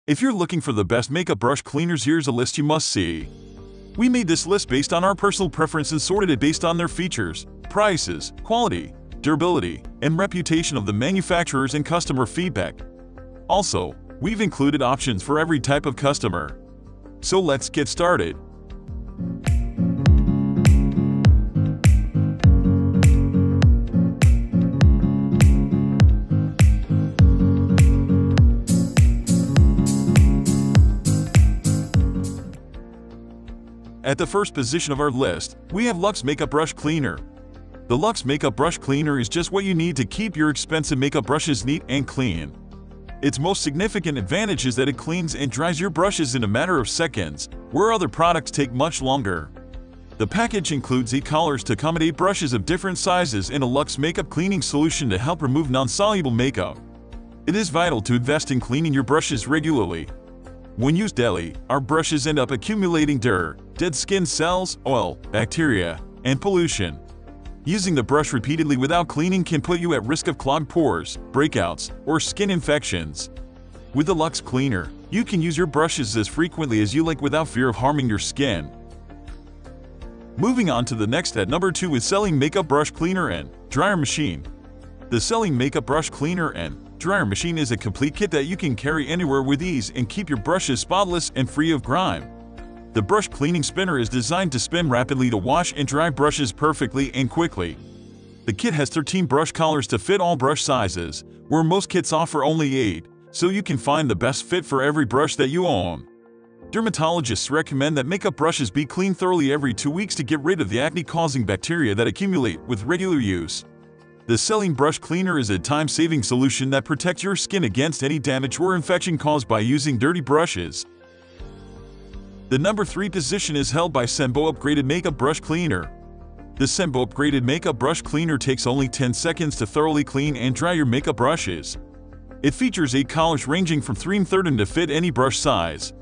If you're looking for the best makeup brush cleaners, here's a list you must see. We made this list based on our personal preference and sorted it based on their features, prices, quality, durability, and reputation of the manufacturers and customer feedback. Also, we've included options for every type of customer. So let's get started. At the first position of our list, we have Luxe Makeup Brush Cleaner. The Luxe Makeup Brush Cleaner is just what you need to keep your expensive makeup brushes neat and clean. Its most significant advantage is that it cleans and dries your brushes in a matter of seconds, where other products take much longer. The package includes 8 colors to accommodate brushes of different sizes and a Luxe makeup cleaning solution to help remove non-soluble makeup. It is vital to invest in cleaning your brushes regularly. When used daily, our brushes end up accumulating dirt, dead skin cells, oil, bacteria, and pollution. Using the brush repeatedly without cleaning can put you at risk of clogged pores, breakouts, or skin infections. With the Luxe Cleaner, you can use your brushes as frequently as you like without fear of harming your skin. Moving on to the next at number 2 is Selene Makeup Brush Cleaner and Dryer Machine. The Selene Makeup Brush Cleaner and Dryer Machine is a complete kit that you can carry anywhere with ease and keep your brushes spotless and free of grime. The brush cleaning spinner is designed to spin rapidly to wash and dry brushes perfectly and quickly. The kit has 13 brush colors to fit all brush sizes, where most kits offer only 8, so you can find the best fit for every brush that you own. Dermatologists recommend that makeup brushes be cleaned thoroughly every 2 weeks to get rid of the acne-causing bacteria that accumulate with regular use. The Selene Brush Cleaner is a time-saving solution that protects your skin against any damage or infection caused by using dirty brushes. The number 3 position is held by Senbowe Upgraded Makeup Brush Cleaner. The Senbowe Upgraded Makeup Brush Cleaner takes only 10 seconds to thoroughly clean and dry your makeup brushes. It features 8 colors ranging from 3 1/3 to fit any brush size.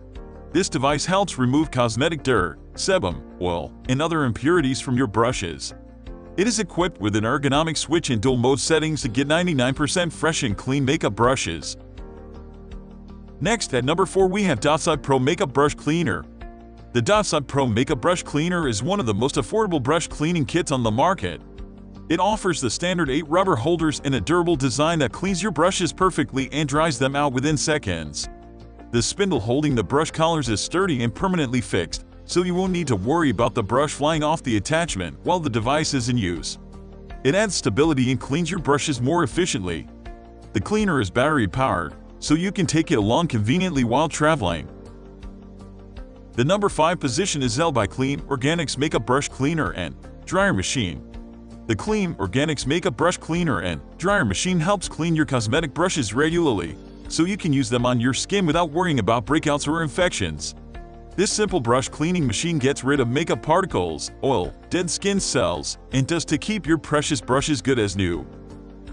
This device helps remove cosmetic dirt, sebum, oil, and other impurities from your brushes. It is equipped with an ergonomic switch and dual mode settings to get 99% fresh and clean makeup brushes. Next at number 4 we have Dotsog Pro Makeup Brush Cleaner. The Dotsog Pro Makeup Brush Cleaner is one of the most affordable brush cleaning kits on the market. It offers the standard 8 rubber holders and a durable design that cleans your brushes perfectly and dries them out within seconds. The spindle holding the brush collars is sturdy and permanently fixed, so you won't need to worry about the brush flying off the attachment while the device is in use. It adds stability and cleans your brushes more efficiently. The cleaner is battery-powered, so you can take it along conveniently while traveling. The number 5 position is held by Kleem Organics Makeup Brush Cleaner and Dryer Machine. The Kleem Organics Makeup Brush Cleaner and Dryer Machine helps clean your cosmetic brushes regularly, so you can use them on your skin without worrying about breakouts or infections. This simple brush cleaning machine gets rid of makeup particles, oil, dead skin cells, and dust to keep your precious brushes good as new.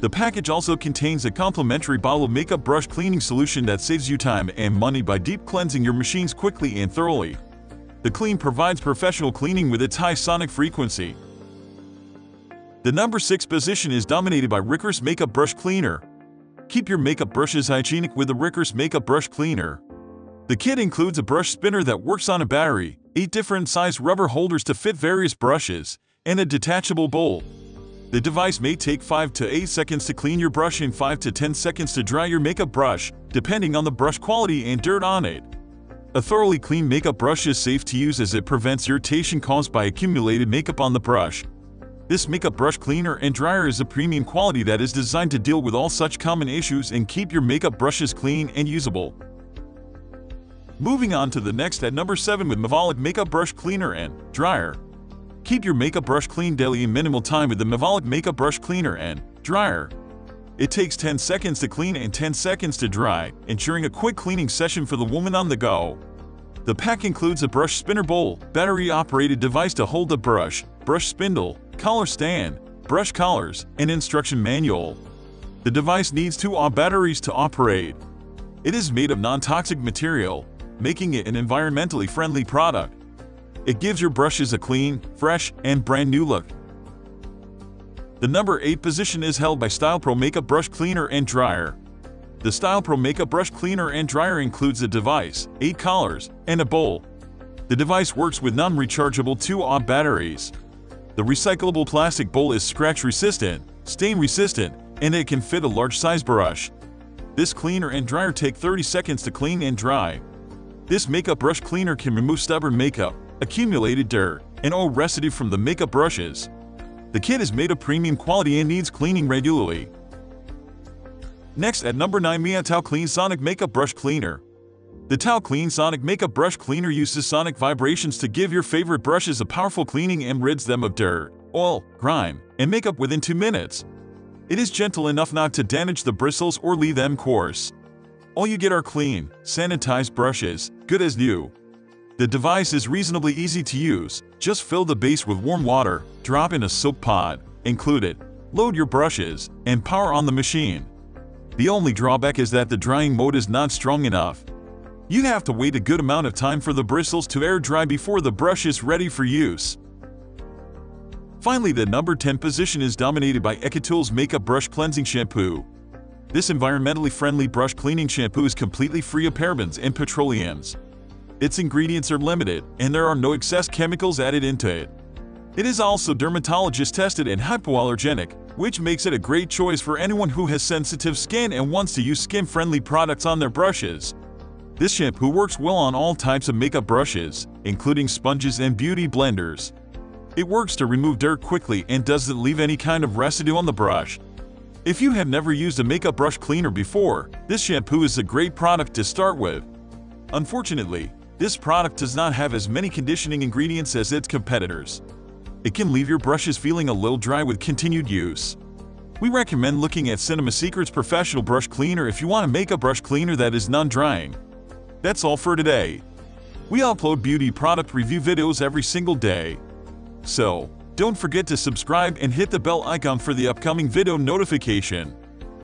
The package also contains a complimentary bottle of makeup brush cleaning solution that saves you time and money by deep cleansing your machines quickly and thoroughly. The Kleem provides professional cleaning with its high sonic frequency. The number 6 position is dominated by Ricris Makeup Brush Cleaner. Keep your makeup brushes hygienic with the Ricris Makeup Brush Cleaner. The kit includes a brush spinner that works on a battery, 8 different size rubber holders to fit various brushes, and a detachable bowl. The device may take 5 to 8 seconds to clean your brush and 5 to 10 seconds to dry your makeup brush, depending on the brush quality and dirt on it. A thoroughly clean makeup brush is safe to use as it prevents irritation caused by accumulated makeup on the brush. This makeup brush cleaner and dryer is a premium quality that is designed to deal with all such common issues and keep your makeup brushes clean and usable. Moving on to the next at number 7 with Mevolic Makeup Brush Cleaner and Dryer. Keep your makeup brush clean daily in minimal time with the Mevolic Makeup Brush Cleaner and Dryer. It takes 10 seconds to clean and 10 seconds to dry, ensuring a quick cleaning session for the woman on the go. The pack includes a brush spinner bowl, battery-operated device to hold the brush, brush spindle, collar stand, brush collars, and instruction manual. The device needs 2 batteries to operate. It is made of non-toxic material, making it an environmentally friendly product. It gives your brushes a clean, fresh, and brand new look. The number 8 position is held by StylPro Makeup Brush Cleaner and Dryer. The StylPro Makeup Brush Cleaner and Dryer includes a device, 8 collars, and a bowl. The device works with non-rechargeable 2Ah batteries. The recyclable plastic bowl is scratch-resistant, stain-resistant, and it can fit a large-size brush. This cleaner and dryer take 30 seconds to clean and dry. This makeup brush cleaner can remove stubborn makeup, accumulated dirt, and oil residue from the makeup brushes. The kit is made of premium quality and needs cleaning regularly. Next at number 9, Mia Tao Clean Sonic Makeup Brush Cleaner. The Tao Clean Sonic Makeup Brush Cleaner uses sonic vibrations to give your favorite brushes a powerful cleaning and rids them of dirt, oil, grime, and makeup within 2 minutes. It is gentle enough not to damage the bristles or leave them coarse. All you get are clean, sanitized brushes, good as new. The device is reasonably easy to use. Just fill the base with warm water, drop in a soap pod, include it, load your brushes, and power on the machine. The only drawback is that the drying mode is not strong enough. You have to wait a good amount of time for the bristles to air dry before the brush is ready for use. Finally, the number 10 position is dominated by Ecotools Makeup Brush Cleansing Shampoo. This environmentally friendly brush cleaning shampoo is completely free of parabens and petroleums. Its ingredients are limited, and there are no excess chemicals added into it. It is also dermatologist tested and hypoallergenic, which makes it a great choice for anyone who has sensitive skin and wants to use skin-friendly products on their brushes. This shampoo works well on all types of makeup brushes, including sponges and beauty blenders. It works to remove dirt quickly and doesn't leave any kind of residue on the brush. If you have never used a makeup brush cleaner before, this shampoo is a great product to start with. Unfortunately, this product does not have as many conditioning ingredients as its competitors. It can leave your brushes feeling a little dry with continued use. We recommend looking at Cinema Secret's Professional Brush Cleaner if you want a makeup brush cleaner that is non-drying. That's all for today. We upload beauty product review videos every single day. So, don't forget to subscribe and hit the bell icon for the upcoming video notification.